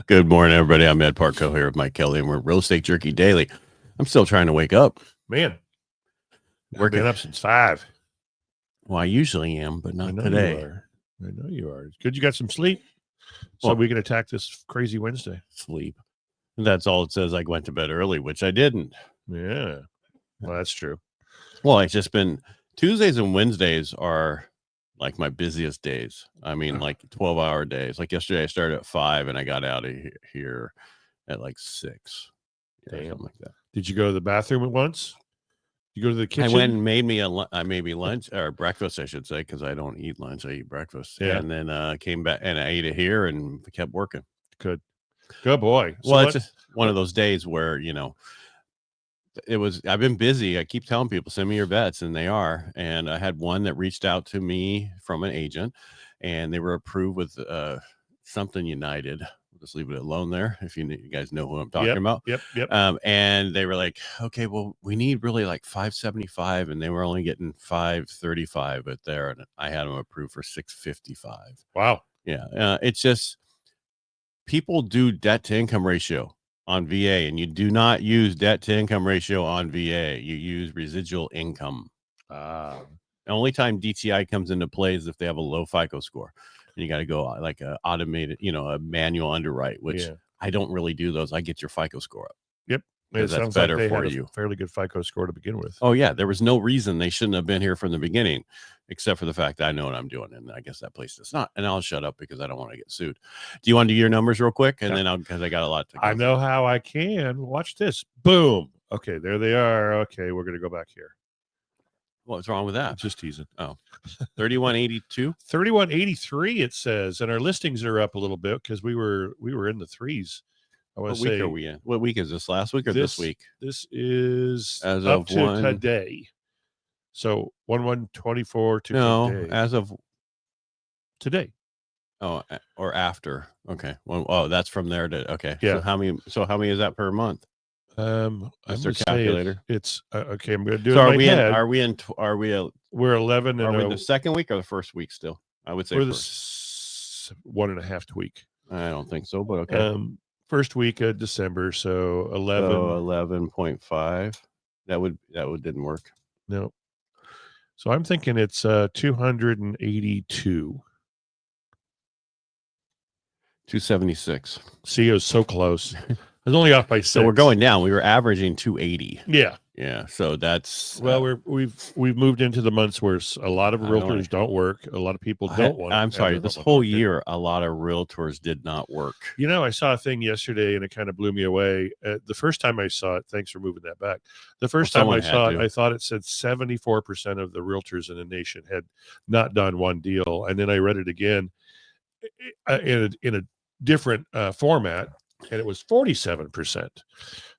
Good morning, everybody. I'm Ed Parcaut here with Mike Kelly, and we're Real Estate Jerky Daily. I'm still trying to wake up. Man, I've Working. been up since 5. Well, I usually am, but I not know today. you are. I know you are. It's good you got some sleep so Well- we can attack this crazy Wednesday. Sleep. That's all it says. I went to bed early, which I didn't. Yeah. Well, that's true. Well, it's just been Tuesdays and Wednesdays are like my busiest days. I mean, like 12-hour days. Like yesterday, I started at 5 and I got out of here at like 6. Yeah, something like that. Did you go to the bathroom at once? You go to the kitchen? I went and made me maybe lunch or breakfast, I should say, because I don't eat lunch. I eat breakfast. Yeah. And then came back and I ate it here and kept working. Good boy. Well, it's just one of those days where, I've been busy. I keep telling people, send me your vets, and they are. And I had one that reached out to me from an agent, and they were approved with something United. We'll just leave it alone there. If you guys know who I'm talking about. Yep. And they were like, okay, well, we need really like 575, and they were only getting 535 but there, and I had them approved for 655. Wow. Yeah. It's just people do debt to income ratio on VA, and you do not use debt to income ratio on VA. You use residual income. The only time DTI comes into play is if they have a low FICO score, and you got to go like a automated, a manual underwrite, which I don't really do those. I get your FICO score up. Yep. It sounds better like they for had you. Fairly good FICO score to begin with. Oh yeah, there was no reason they shouldn't have been here from the beginning, except for the fact that I know what I'm doing, and I guess that place does not. And I'll shut up because I don't want to get sued. Do you want to do your numbers real quick, and then because I got a lot to go I know how I can. Watch this. Boom. Okay, there they are. Okay, we're gonna go back here. What's wrong with that? Just teasing. Oh, 3182, 3183. It says, and our listings are up a little bit because we were in the threes. What week are we in? What week is this? Last week or this week? This is as up of to today. So 1/1/24 to today. As of today. Oh, or after. Okay. Well, that's from there to okay. Yeah. So how many is that per month? Mr. Calculator. It's okay. I'm going to do it. We're 11. Are we in the second week or the first week still? I would say we're the 1.5 week. I don't think so, but okay. First week of December, so 11. So 11.5. That didn't work. No. So I'm thinking it's 282. 276. See, it was so close. I was only off by 6. So we're going down. We were averaging 280. Yeah. So that's we've moved into the months where a lot of realtors don't work. A lot of people don't want. I'm sorry. This whole year, a lot of realtors did not work. I saw a thing yesterday, and it kind of blew me away. The first time I saw it, thanks for moving that back. The first time I saw it, I thought it said 74% of the realtors in the nation had not done one deal, and then I read it again in a different format. And it was 47%.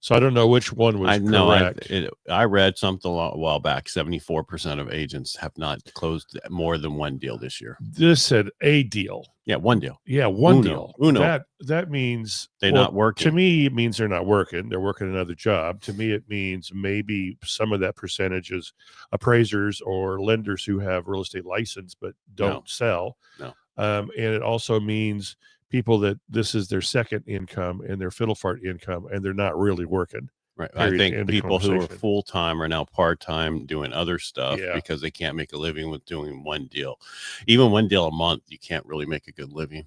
So I don't know which one was correct. I read something a while back. 74% of agents have not closed more than one deal this year. This said a deal. Yeah, one deal. Yeah, one deal. Uno. That means they're not working. To me, it means they're not working. They're working another job. To me, it means maybe some of that percentage is appraisers or lenders who have real estate license but don't sell. No. And it also means people that this is their second income and their fiddle fart income, and they're not really working. Right. I think people who are full-time are now part-time doing other stuff because they can't make a living with doing one deal. Even one deal a month, you can't really make a good living.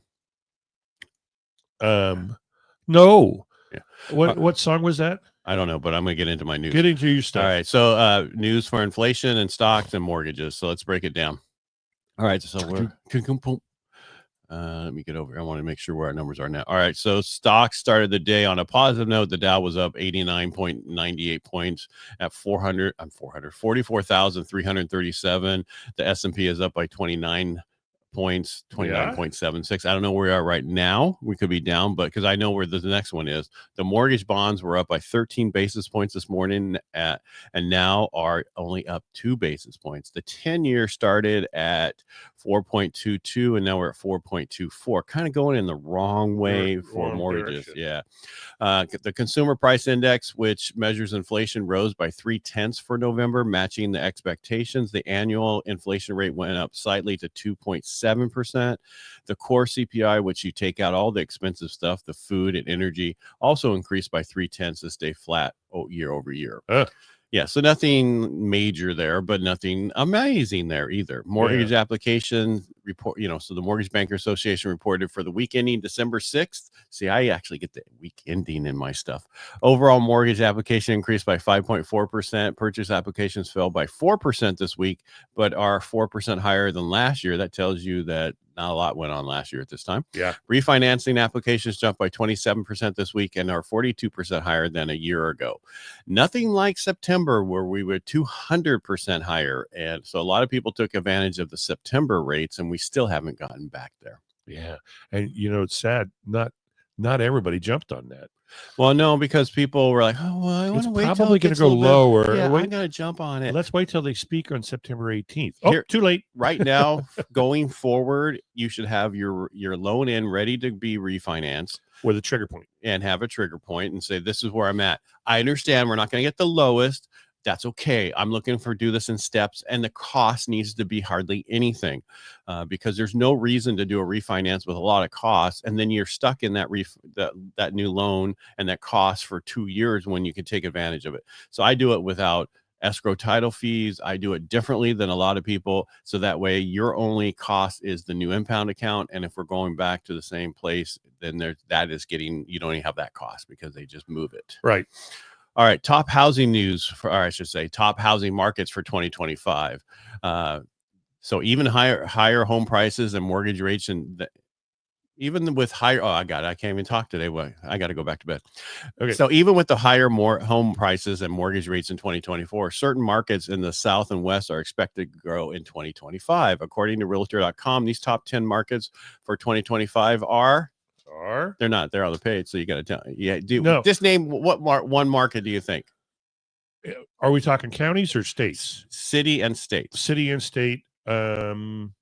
No. Yeah. What song was that? I don't know, but I'm going to get into my news. Get into your stuff. All right. So news for inflation and stocks and mortgages. So let's break it down. All right. So let me get over. I want to make sure where our numbers are now. All right. So stocks started the day on a positive note. The Dow was up 89.98 points at 44,337. The S&P is up by 29 points, 29.76. I don't know where we are right now. We could be down, but because I know where the next one is. The mortgage bonds were up by 13 basis points this morning and now are only up 2 basis points. The 10-year started at 4.22, and now we're at 4.24, kind of going in the wrong way for mortgages. Direction. Yeah. The consumer price index, which measures inflation, rose by 0.3 for November, matching the expectations. The annual inflation rate went up slightly to 2.7%. The core CPI, which you take out all the expensive stuff, the food and energy, also increased by 0.3 to stay flat year over year. Yeah, so nothing major there, but nothing amazing there either. Mortgage application report, so the Mortgage Banker Association reported for the week ending December 6th. See, I actually get the week ending in my stuff. Overall mortgage application increased by 5.4%. Purchase applications fell by 4% this week, but are 4% higher than last year. That tells you that not a lot went on last year at this time. Yeah. Refinancing applications jumped by 27% this week and are 42% higher than a year ago. Nothing like September, where we were 200% higher. And so a lot of people took advantage of the September rates, and we still haven't gotten back there. Yeah. And it's sad. Not everybody jumped on that. Well, no, because people were like, "Oh, well, I want to wait till probably it going to gets go lower. Yeah, I'm going to jump on it. Let's wait till they speak on September 18th. Oh, too late. Right now, going forward, you should have your loan in ready to be refinanced with a trigger point, and have a trigger point and say, "This is where I'm at. I understand we're not going to get the lowest. That's okay. I'm looking for do this in steps, and the cost needs to be hardly anything, because there's no reason to do a refinance with a lot of costs, and then you're stuck in that that new loan and that cost for 2 years when you can take advantage of it. So I do it without escrow title fees. I do it differently than a lot of people, so that way your only cost is the new impound account, and if we're going back to the same place, then you don't even have that cost because they just move it. Right. All right, top housing news, or I should say top housing markets for 2025. So even higher home prices and mortgage rates, and even with higher, I can't even talk today. Well, I got to go back to bed. Okay. So even with the higher home prices and mortgage rates in 2024, certain markets in the South and West are expected to grow in 2025. According to Realtor.com, these top 10 markets for 2025 are... They're not. They're on the page, so you got to tell. Yeah, just name one market do you think? Are we talking counties or states? City and state. City and state. Well,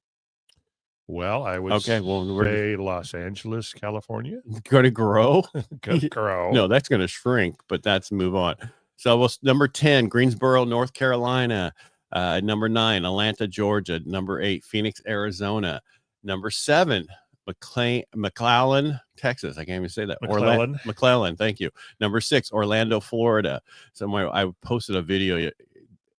I would say Los Angeles, California. Going to grow? Going to grow. No, that's going to shrink, but that's move on. So number 10, Greensboro, North Carolina. Number 9, Atlanta, Georgia. Number 8, Phoenix, Arizona. Number 7, McAllen, Texas. I can't even say that. McClellan. Thank you. Number 6, Orlando, Florida. So I posted a video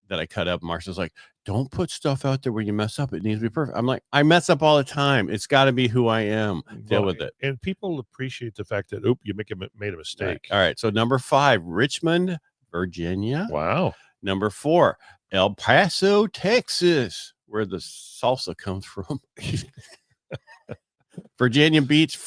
that I cut up. Marsha's like, "Don't put stuff out there where you mess up. It needs to be perfect." I'm like, I mess up all the time. It's got to be who I am. Deal with it. And people appreciate the fact that, you made a mistake. All right. So number 5, Richmond, Virginia. Wow. Number 4, El Paso, Texas, where the salsa comes from. Virginia Beach,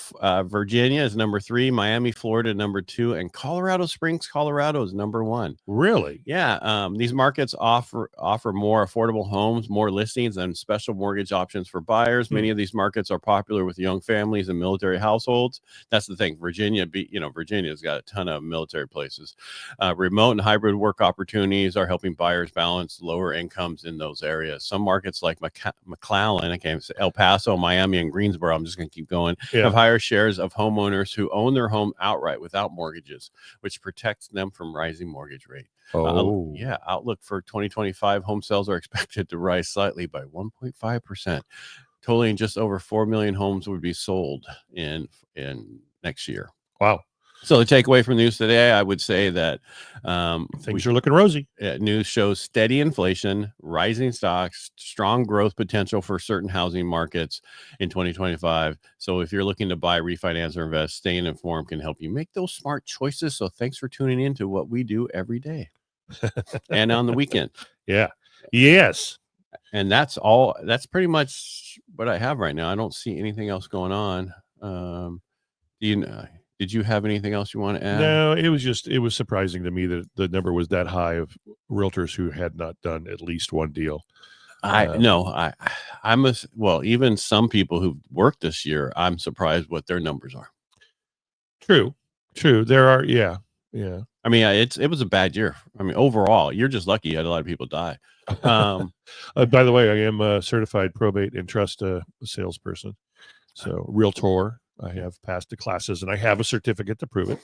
Virginia is number 3, Miami, Florida, number 2, and Colorado Springs, Colorado is number 1. Really? Yeah. These markets offer more affordable homes, more listings, and special mortgage options for buyers. Many of these markets are popular with young families and military households. That's the thing. Virginia's got a ton of military places. Remote and hybrid work opportunities are helping buyers balance lower incomes in those areas. Some markets like McAllen, I can't even say, El Paso, Miami, and Greensboro, I'm just going to keep going, have higher shares of homeowners who own their home outright without mortgages, which protects them from rising mortgage rate. Outlook for 2025, home sales are expected to rise slightly by 1.5%, totaling just over 4 million homes would be sold in next year. Wow. So the takeaway from news today, I would say that things are looking rosy. News shows steady inflation, rising stocks, strong growth potential for certain housing markets in 2025. So if you're looking to buy, refinance, or invest, staying informed can help you make those smart choices. So thanks for tuning in to what we do every day and on the weekend. Yeah. Yes. And that's all. That's pretty much what I have right now. I don't see anything else going on. Did you have anything else you want to add? No, it was surprising to me that the number was that high of realtors who had not done at least one deal. Even some people who've worked this year, I'm surprised what their numbers are. True. There are, yeah. I mean, it was a bad year. I mean, overall, you're just lucky you had a lot of people die. By the way, I am a certified probate and trust salesperson. So realtor, I have passed the classes and I have a certificate to prove it.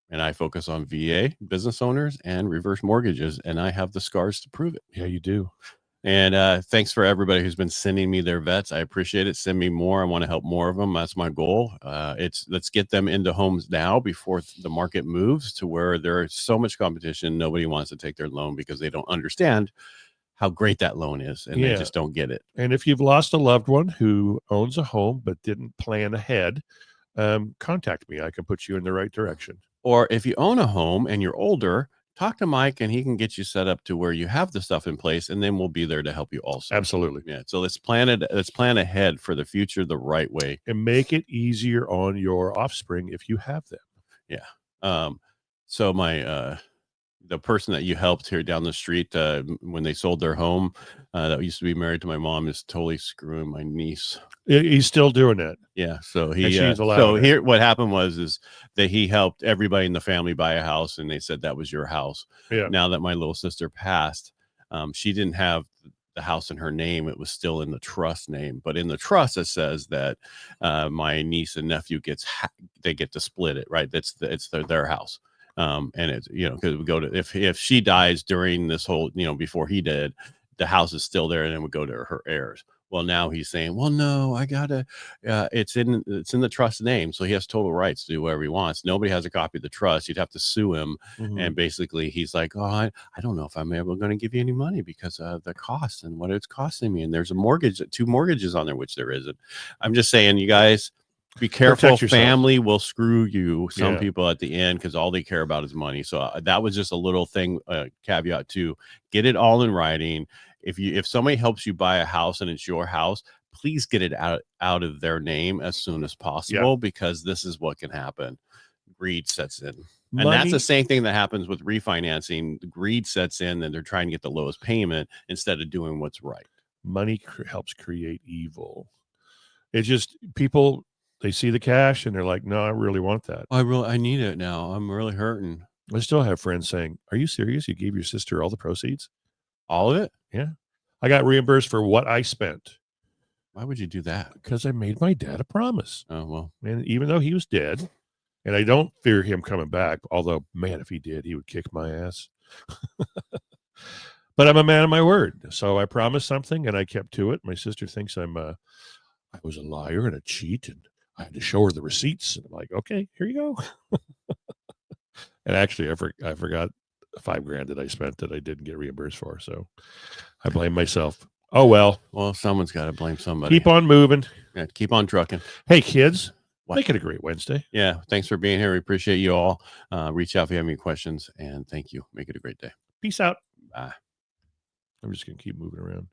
And I focus on VA, business owners, and reverse mortgages, and I have the scars to prove it. Yeah, you do. And thanks for everybody who's been sending me their vets. I appreciate it. Send me more. I want to help more of them. That's my goal. Let's get them into homes now before the market moves to where there's so much competition. Nobody wants to take their loan because they don't understand how great that loan is, and they just don't get it. And if you've lost a loved one who owns a home but didn't plan ahead, contact me. I can put you in the right direction. Or if you own a home and you're older, talk to Mike and he can get you set up to where you have the stuff in place, and then we'll be there to help you also. Absolutely. Yeah. So let's plan ahead for the future the right way. And make it easier on your offspring if you have them. Yeah. So the person that you helped here down the street, when they sold their home, that used to be married to my mom, is totally screwing my niece. He's still doing it. Yeah. So here, what happened is that he helped everybody in the family buy a house, and they said that was your house. Yeah. Now that my little sister passed, she didn't have the house in her name. It was still in the trust name, but in the trust it says that my niece and nephew they get to split it. Right. It's their house. And it's, because we go to, if she dies during this whole, before he did, the house is still there, and then would go to her heirs. Well, now he's saying, well, no, I gotta, it's in the trust name. So he has total rights to do whatever he wants. Nobody has a copy of the trust. You'd have to sue him. Mm-hmm. And basically he's like, oh, I don't know if I'm ever going to give you any money because of the cost and what it's costing me. And there's two mortgages on there, which there isn't. I'm just saying, you guys, be careful. Family will screw you. Some people at the end, because all they care about is money. So that was just a little thing, caveat to get it all in writing. If somebody helps you buy a house and it's your house, please get it out of their name as soon as possible, because this is what can happen. Greed sets in. And that's the same thing that happens with refinancing. Greed sets in, and they're trying to get the lowest payment instead of doing what's right. Money helps create evil. It's just people, they see the cash and they're like, no, I really want that. I need it now. I'm really hurting. I still have friends saying, are you serious? You gave your sister all the proceeds? All of it? Yeah. I got reimbursed for what I spent. Why would you do that? Because I made my dad a promise. Oh, well. And even though he was dead, and I don't fear him coming back, although, man, if he did, he would kick my ass. But I'm a man of my word. So I promised something and I kept to it. My sister thinks I was a liar and a cheat, and I had to show her the receipts. And I'm like, okay, here you go. And actually, I forgot $5,000 that I spent that I didn't get reimbursed for. So I blame myself. Oh, well. Well, someone's got to blame somebody. Keep on moving. Yeah, keep on trucking. Hey, kids, make it a great Wednesday. Yeah. Thanks for being here. We appreciate you all. Reach out if you have any questions, and thank you. Make it a great day. Peace out. Bye. I'm just going to keep moving around.